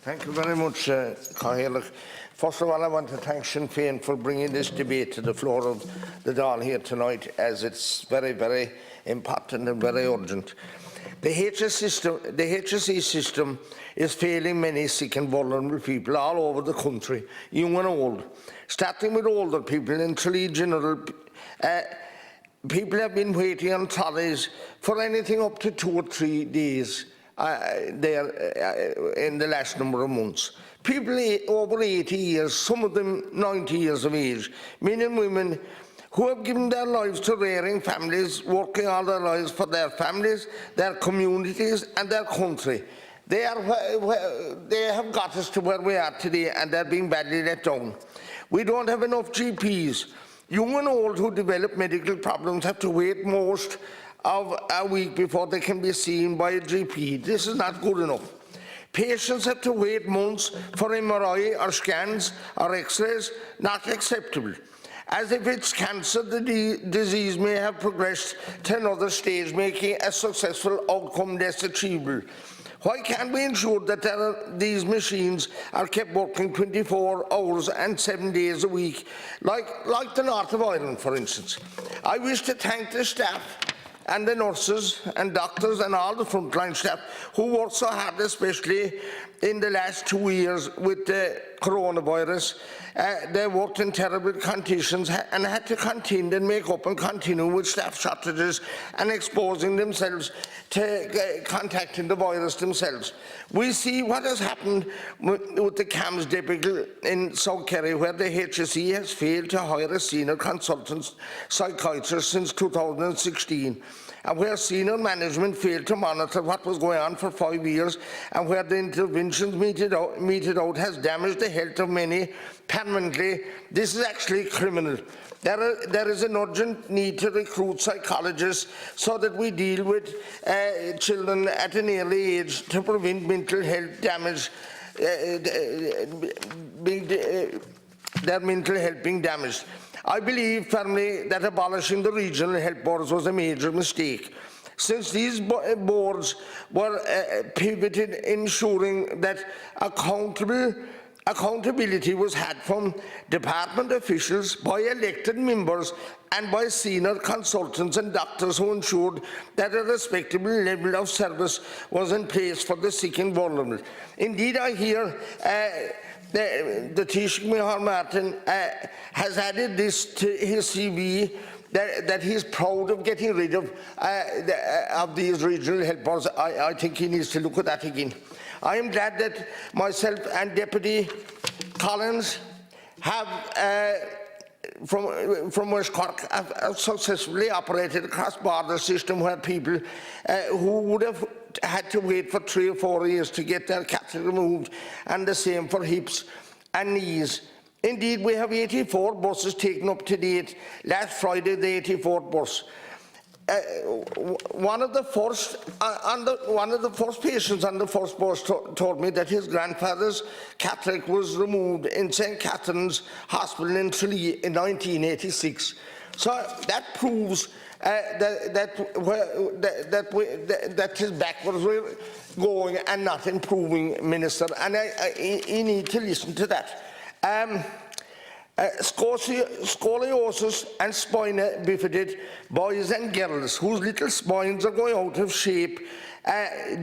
Thank you very much, Cahill. First of all, I want to thank Sinn Féin for bringing this debate to the floor of the Dáil here tonight, as it's very, very important and very urgent. The HSE system is failing many sick and vulnerable people all over the country, young and old. Starting with older people in Tralee General, people have been waiting on trolleys for anything up to 2 or 3 days in the last number of months. People over 80 years, some of them 90 years of age, men and women who have given their lives to rearing families, working all their lives for their families, their communities and their country. They have got us to where we are today, and they're being badly let down. We don't have enough GPs. Young and old who develop medical problems have to wait most of a week before they can be seen by a GP. This is not good enough. Patients have to wait months for MRI or scans or X-rays. Not acceptable. As if it's cancer, the disease may have progressed to another stage, making a successful outcome less achievable. Why can't we ensure that these machines are kept working 24 hours and 7 days a week, like the north of Ireland, for instance? I wish to thank the staff and the nurses and doctors and all the frontline staff who worked so hard, especially in the last 2 years with the coronavirus. They worked in terrible conditions and had to continue and make up and continue with staff shortages and exposing themselves to contacting the virus themselves. We see what has happened with the CAMHS debacle in South Kerry, where the HSE has failed to hire a senior consultant psychiatrist since 2016, and where senior management failed to monitor what was going on for 5 years, and where the interventions meted out has damaged the health of many permanently. This is actually criminal. There is an urgent need to recruit psychologists so that we deal with children at an early age to prevent mental health damage, their mental health being damaged. I believe firmly that abolishing the regional health boards was a major mistake, since these boards were pivoted, ensuring that accountability was had from department officials, by elected members and by senior consultants and doctors who ensured that a respectable level of service was in place for the sick and vulnerable. Indeed, I hear the Taoiseach Micheál Martin has added this to his CV, that he's proud of getting rid of these regional health boards. I think he needs to look at that again. I am glad that myself and Deputy Collins have, from West Cork, have successfully operated a cross-border system where people who would have had to wait for 3 or 4 years to get their catheter removed, and the same for hips and knees. Indeed, we have 84 buses taken up to date. Last Friday, the 84th bus. One of the first patients on the first bus told me that his grandfather's cataract was removed in St. Catherine's Hospital in Tralee in 1986. So that proves that his backwards we're going and not improving, Minister, and you need to listen to that. Scoliosis and spina bifida, boys and girls whose little spines are going out of shape at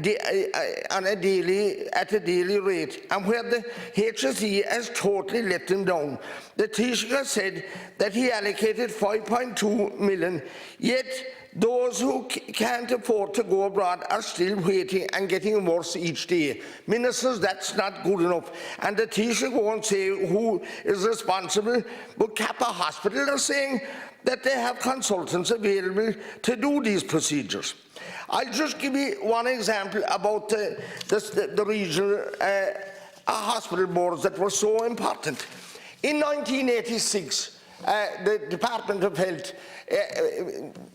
a daily rate, and where the HSE has totally let them down. The Taoiseach said that he allocated 5.2 million, yet those who can't afford to go abroad are still waiting and getting worse each day. Ministers, that's not good enough. And the Taoiseach won't say who is responsible, but Kappa Hospital are saying that they have consultants available to do these procedures. I'll just give you one example about the regional hospital boards that were so important. In 1986, the Department of Health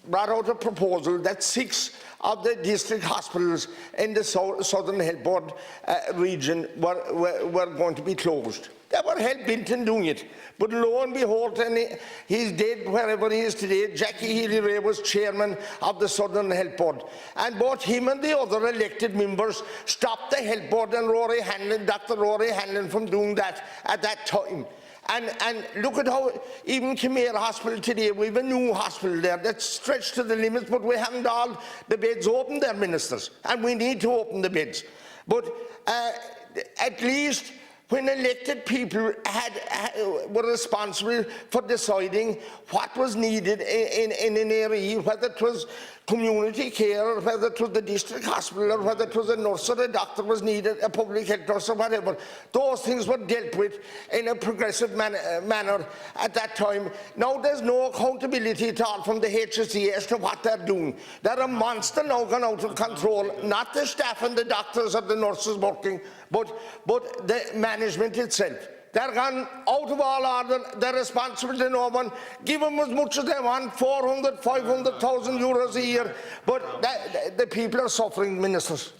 brought out a proposal that 6 of the district hospitals in the Southern Health Board region were going to be closed. They were hell-bent in doing it. But lo and behold, and he's dead wherever he is today. Jackie Healy-Rae was chairman of the Southern Health Board. And both him and the other elected members stopped the Health Board and Rory Hanlon, Dr. Rory Hanlon, from doing that at that time. And look at how even Khmer Hospital today, we have a new hospital there that's stretched to the limits, but we haven't all the beds open there, ministers, and we need to open the beds. But at least when elected people were responsible for deciding what was needed in an area, whether it was community care, or whether it was the district hospital, or whether it was a nurse or a doctor was needed, a public health nurse or whatever. Those things were dealt with in a progressive manner at that time. Now there's no accountability at all from the HSE as to what they're doing. They're a monster now gone out of control, not the staff and the doctors or the nurses working, but the management itself. They're gone out of all order. They're responsible to no one. Give them as much as they want, 400, 500,000 euros a year. But the people are suffering, ministers.